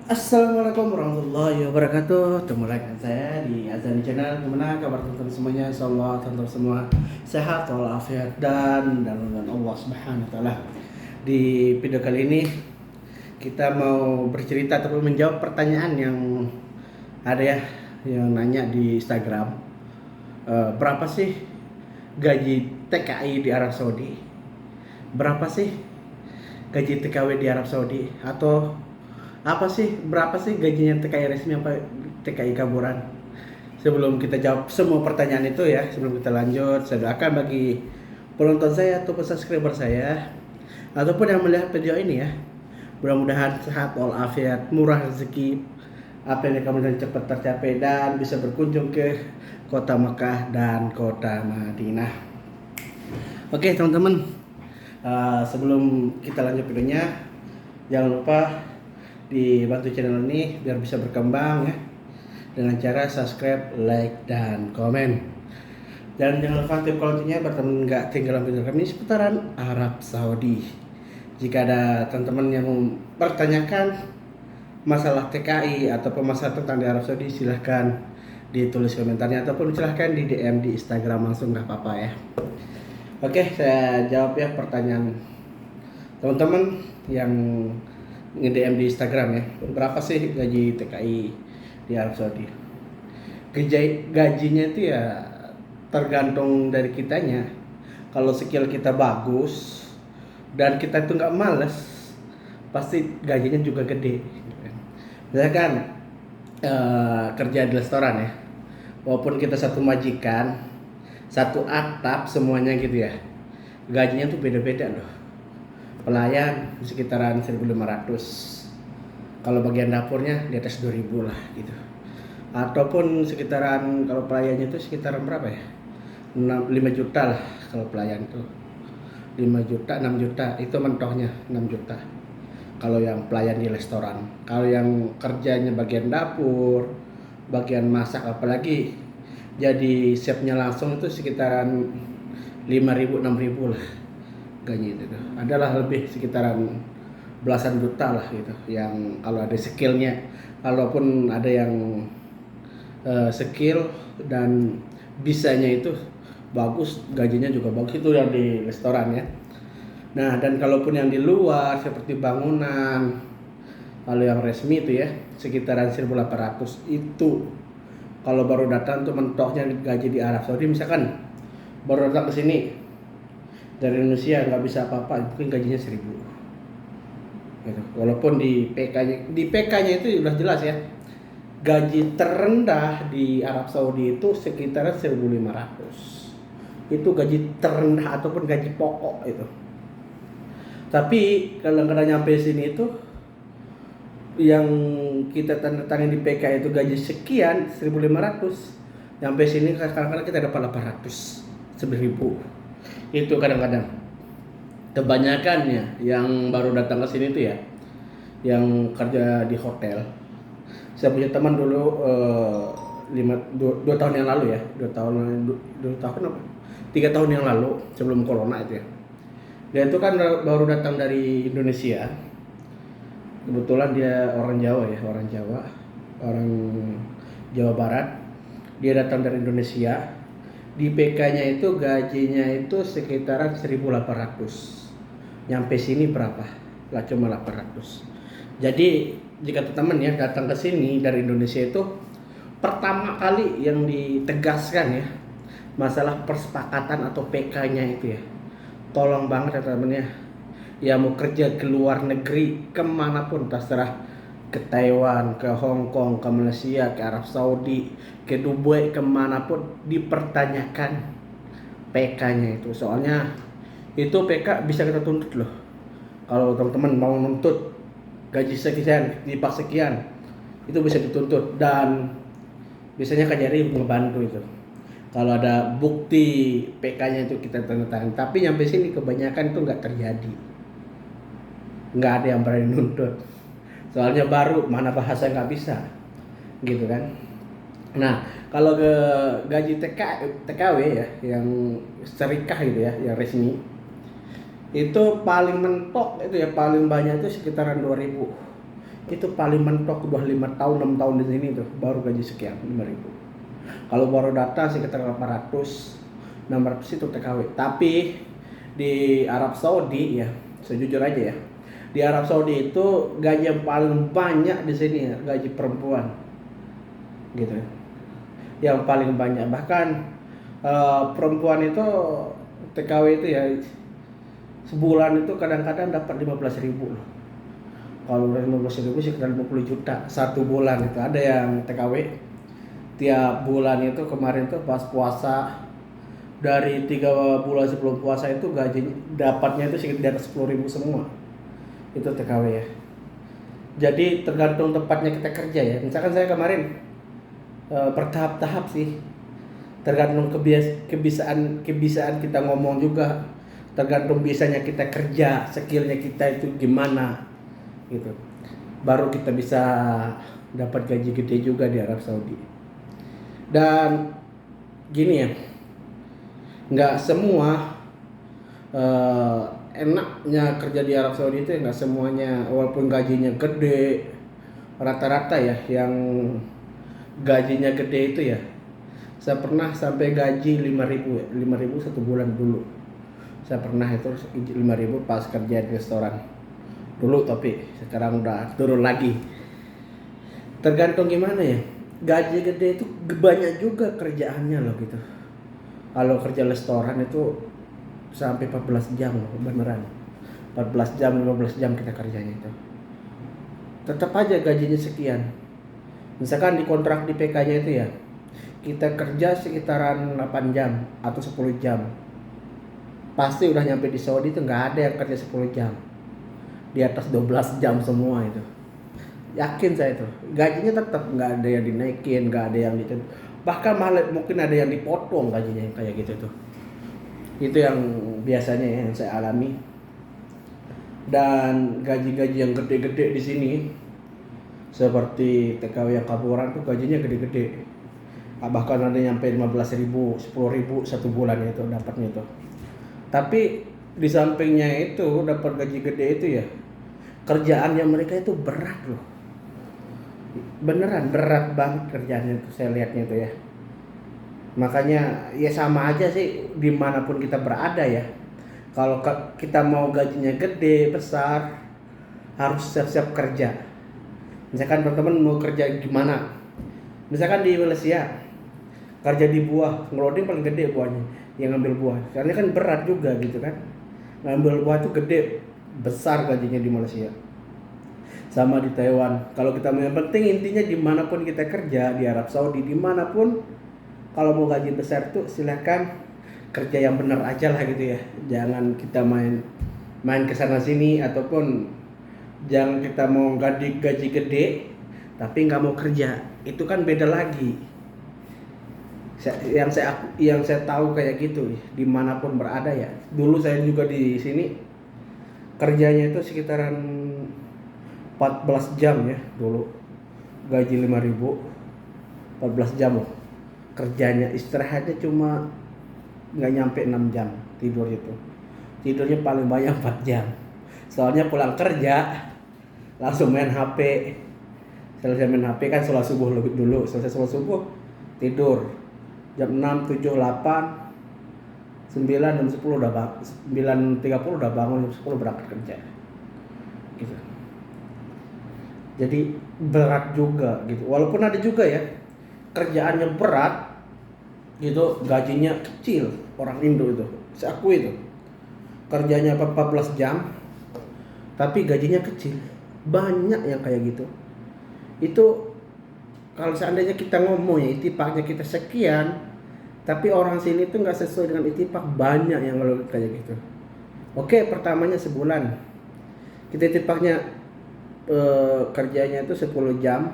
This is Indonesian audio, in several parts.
Assalamualaikum warahmatullahi wabarakatuh. Ketemu lagi dengan saya di Azani Channel. Gimana kabar teman-teman semuanya? Insyaallah teman-teman semua sehat walafiat dan dalam naungan Allah Subhanahu wa taala. Di video kali ini kita mau bercerita atau menjawab pertanyaan yang ada ya, yang nanya di Instagram. Berapa sih gaji TKI di Arab Saudi? Berapa sih gaji TKW di Arab Saudi? Atau berapa sih gajinya TKI resmi apa TKI kaburan? Sebelum kita jawab semua pertanyaan itu ya, sebelum kita lanjut, saya doakan bagi penonton saya atau subscriber saya ataupun yang melihat video ini ya, mudah-mudahan sehat walafiat, murah rezeki, apa yang kamu dan cepat tercapai dan bisa berkunjung ke kota Mekah dan kota Madinah. Oke teman-teman, sebelum kita lanjut videonya, jangan lupa dibantu channel ini biar bisa berkembang ya, dengan cara subscribe, like, dan komen. Dan jangan lupa aktif loncengnya biar teman nggak ketinggalan video kami seputaran Arab Saudi. Jika ada teman-teman yang mempertanyakan masalah TKI atau masalah tentang di Arab Saudi, silahkan ditulis komentarnya ataupun silahkan di DM di Instagram langsung, nggak apa-apa ya. Oke, saya jawab ya pertanyaan teman-teman yang nge-DM di Instagram ya. Berapa sih gaji TKI di Arab Saudi? Gajinya itu ya tergantung dari kitanya. Kalau skill kita bagus dan kita itu nggak males, pasti gajinya juga gede. Misalkan kerja di restoran ya, walaupun kita satu majikan, satu atap semuanya gitu ya, gajinya tuh beda-beda loh. Pelayan sekitaran 1.500, kalau bagian dapurnya di atas 2.000 lah gitu, ataupun sekitaran kalau pelayannya itu sekitaran berapa ya, 5 juta lah kalau pelayan tuh, 5 juta 6 juta itu mentohnya, 6 juta kalau yang pelayan di restoran. Kalau yang kerjanya bagian dapur, bagian masak, apalagi jadi chefnya langsung, itu sekitaran 5.000 6.000 lah gaji itu tuh. Adalah lebih sekitaran belasan juta lah gitu, yang kalau ada skillnya. Kalaupun ada yang skill dan bisanya itu bagus, gajinya juga bagus, itu yang di restoran ya. Nah, dan kalaupun yang di luar seperti bangunan, kalau yang resmi itu ya sekitaran 1.800 itu. Kalau baru datang tuh mentoknya gaji di Arab Saudi, misalkan baru datang ke sini dari Indonesia nggak bisa apa-apa, mungkin gajinya 1.000 gitu. Walaupun di PK-nya itu udah jelas ya, gaji terendah di Arab Saudi itu sekitar 1.500. Itu gaji terendah ataupun gaji pokok itu. Tapi kalau nggak nyampe sini itu, yang kita tanda tangan di PK itu gaji sekian 1.500, nyampe sini kadang-kadang kita dapat 800, 1.000. Itu kadang-kadang. Kebanyakannya yang baru datang ke sini tuh ya, yang kerja di hotel. Saya punya teman dulu 2 tahun yang lalu ya, 2 tahun apa? 3 tahun yang lalu sebelum corona itu ya. Dia itu kan baru datang dari Indonesia. Kebetulan dia orang Jawa ya, orang Jawa Barat. Dia datang dari Indonesia. Di PK-nya itu gajinya itu sekitaran 1.800. Nyampe sini berapa? Lah cuma 800. Jadi jika teman-teman ya datang ke sini dari Indonesia itu, pertama kali yang ditegaskan ya masalah persepakatan atau PK-nya itu ya. Tolong banget ya teman-teman ya. Ya mau kerja ke luar negeri kemanapun terserah, ke Taiwan, ke Hong Kong, ke Malaysia, ke Arab Saudi, ke Dubai, kemanapun dipertanyakan PK-nya itu. Soalnya itu PK bisa kita tuntut loh. Kalau teman-teman mau nuntut gaji sekian, dipaksa sekian, itu bisa dituntut. Dan biasanya KJRI ngebantu itu. Kalau ada bukti PK-nya itu kita tanda tangan. Tapi nyampe sini kebanyakan itu nggak terjadi. Nggak ada yang berani nuntut. Soalnya baru, mana bahasa nggak bisa, gitu kan. Nah, kalau ke gaji TKW ya, yang serikah gitu ya, yang resmi, itu paling mentok itu ya, paling banyak itu sekitaran 2.000. itu paling mentok udah 5 tahun 6 tahun di sini tuh baru gaji sekian 5.000. Kalau baru data sekitar 800 600 itu TKW. Tapi di Arab Saudi ya, sejujur aja ya, di Arab Saudi itu gaji yang paling banyak di sini ya, gaji perempuan gitu, yang paling banyak. Bahkan perempuan itu TKW itu ya sebulan itu kadang-kadang dapat 15.000 loh. Kalau udah 15.000 sekitar 50 juta satu bulan. Itu ada yang TKW tiap bulan itu. Kemarin tuh pas puasa, dari 3 bulan sebelum puasa itu gajinya dapatnya itu sekitar di atas 10.000 semua. Itu TKW ya. Jadi tergantung tempatnya kita kerja ya. Misalkan saya kemarin bertahap-tahap sih. Tergantung kebiasaan kita ngomong juga. Tergantung biasanya kita kerja, skillnya kita itu gimana gitu. Baru kita bisa dapat gaji gede juga di Arab Saudi. Dan gini ya, nggak semua enaknya kerja di Arab Saudi itu, nggak semuanya walaupun gajinya gede. Rata-rata ya yang gajinya gede itu ya, saya pernah sampai gaji 5.000 ya, 5.000 satu bulan dulu. Saya pernah itu 5.000 pas kerja di restoran dulu, tapi sekarang udah turun lagi. Tergantung gimana ya, gaji gede itu banyak juga kerjaannya loh gitu. Kalau kerja restoran itu sampai 14 jam loh, beneran 14 jam 15 jam kita kerjanya itu, tetap aja gajinya sekian. Misalkan di kontrak di PK nya itu ya, kita kerja sekitaran 8 jam atau 10 jam, pasti udah nyampe di Saudi itu nggak ada yang kerja 10 jam, di atas 12 jam semua itu. Yakin saya itu gajinya tetap nggak ada yang dinaikin, nggak ada yang gitu, bahkan malah mungkin ada yang dipotong gajinya yang kayak gitu tuh. Itu yang biasanya ya, yang saya alami. Dan gaji-gaji yang gede-gede di sini seperti TKW yang kaburan tuh gajinya gede-gede, bahkan ada yang sampai 15.000 10.000 satu bulan itu dapatnya tuh. Tapi di sampingnya itu dapat gaji gede itu ya, kerjaannya mereka itu berat loh, beneran berat banget kerjaannya itu, saya lihatnya itu ya. Makanya ya sama aja sih dimanapun kita berada ya, kalau kita mau gajinya gede besar harus siap-siap kerja. Misalkan teman-teman mau kerja gimana, misalkan di Malaysia kerja di buah, ngeloading paling gede buahnya, yang ngambil buah, karena kan berat juga gitu kan, ngambil buah itu gede besar gajinya di Malaysia. Sama di Taiwan. Kalau kita mau, yang penting intinya dimanapun kita kerja di Arab Saudi, dimanapun, kalau mau gaji besar tuh silakan kerja yang benar aja lah gitu ya. Jangan kita main kesana sini, ataupun jangan kita mau gaji gede tapi nggak mau kerja, itu kan beda lagi. Yang saya tahu kayak gitu dimanapun berada ya. Dulu saya juga di sini kerjanya itu sekitaran 14 jam ya dulu, gaji 5.000, 14 jam loh kerjanya. Istirahatnya cuma nggak nyampe 6 jam tidur itu. Tidurnya paling banyak 4 jam. Soalnya pulang kerja langsung main HP. Selesai main HP kan sholat subuh dulu. Selesai sholat subuh tidur. Jam 6, 7, 8, 9, jam 10 udah bangun. 9.30 udah bangun, jam 10 berangkat kerja. Gitu. Jadi berat juga gitu. Walaupun ada juga ya kerjaannya berat gitu, gajinya kecil. Orang Indo itu, saya akui itu, kerjanya 14 jam tapi gajinya kecil. Banyak yang kayak gitu. Itu kalau seandainya kita ngomong ya itipaknya kita sekian, tapi orang sini tuh nggak sesuai dengan itipak, banyak yang kalau kayak gitu. Oke, pertamanya sebulan kita itipaknya kerjanya itu 10 jam.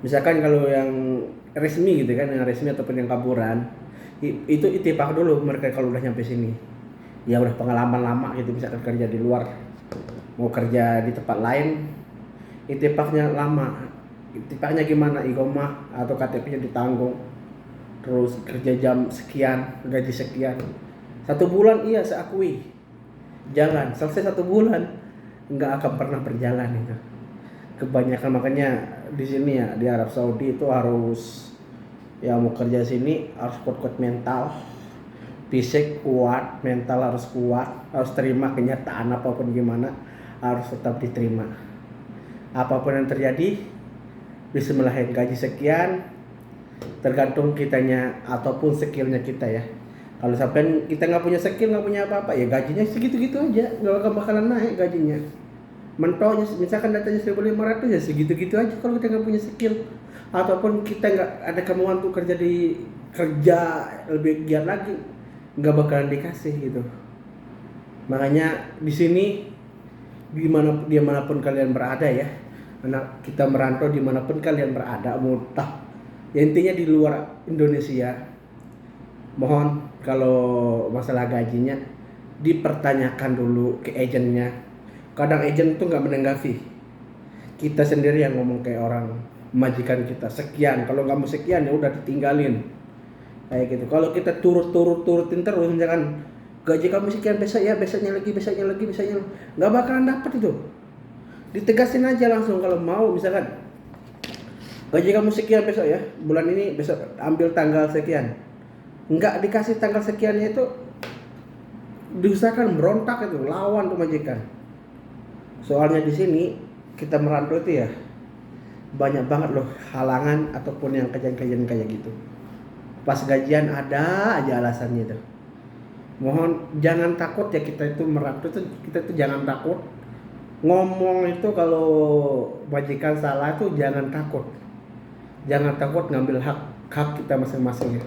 Misalkan kalau yang resmi gitu kan, yang resmi ataupun yang kaburan, itu itipak dulu mereka kalau udah nyampe sini. Ya udah pengalaman lama gitu, misalkan kerja di luar, mau kerja di tempat lain, itipaknya lama. Itipaknya gimana, iqomah atau KTP-nya ditanggung, terus kerja jam sekian, gaji sekian. 1 bulan iya saya akui jalan, selesai 1 bulan nggak akan pernah berjalan itu. Kebanyakan makanya di sini ya di Arab Saudi itu harus yang mau kerja sini harus kuat-kuat mental, fisik kuat, mental harus kuat, harus terima kenyataan apapun gimana, harus tetap diterima. Apapun yang terjadi, bismillahirrahmanirrahim, gaji sekian, tergantung kitanya ataupun skillnya kita ya. Kalau sampai kita nggak punya skill, nggak punya apa-apa, ya gajinya segitu-gitu aja, nggak bakalan naik gajinya. Mentoknya misalkan datanya 1.500 ya segitu-gitu aja kalau kita nggak punya skill, ataupun kita nggak ada kemauan untuk kerja lebih giat lagi, nggak bakalan dikasih gitu. Makanya di sini dimanapun kalian berada ya, anak kita merantau dimanapun kalian berada, mutah ya, intinya di luar Indonesia, mohon kalau masalah gajinya dipertanyakan dulu ke agennya. Kadang agen tuh nggak menanggapi, kita sendiri yang ngomong kayak orang majikan kita sekian, kalau nggak mau sekian ya udah ditinggalin kayak gitu. Kalau kita turutin terus, misalkan gaji kamu sekian, besok ya, besoknya lagi, nggak bakalan dapet itu. Ditegasin aja langsung kalau mau, misalkan gaji kamu sekian besok ya, bulan ini besok ambil tanggal sekian, nggak dikasih tanggal sekiannya itu diusahakan berontak itu, lawan tuh majikan. Soalnya di sini kita merantau itu ya banyak banget loh halangan ataupun yang kejadian kayak gitu. Pas gajian ada aja alasannya itu. Mohon jangan takut ya, kita itu merantau itu, kita itu jangan takut ngomong itu. Kalau majikan salah itu jangan takut. Jangan takut ngambil hak kita masing-masing ya.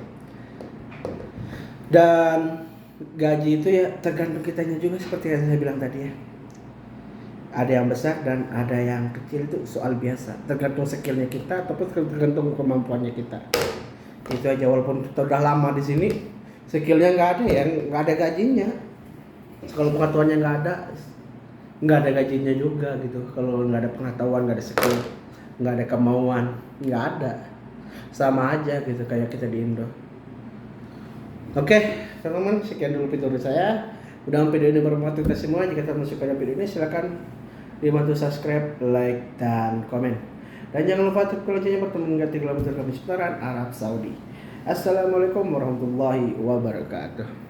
Dan gaji itu ya tergantung kitanya juga, seperti yang saya bilang tadi ya. Ada yang besar dan ada yang kecil, itu soal biasa, tergantung skillnya kita ataupun tergantung kemampuannya kita. Itu aja, walaupun kita udah lama di sini, skillnya nggak ada ya, nggak ada gajinya. Kalau pengetahuannya nggak ada gajinya juga gitu. Kalau nggak ada pengetahuan, nggak ada skill, nggak ada kemauan, nggak ada, sama aja gitu kayak kita di Indo. Oke teman-teman, sekian dulu video dari saya. Mudah-mudahan video ini bermanfaat kita semua. Jika teman suka video ini, silakan dibantu subscribe, like, dan komen. Dan jangan lupa untuk loncengnya bertemu dengan kami seputaran Arab Saudi. Assalamualaikum warahmatullahi wabarakatuh.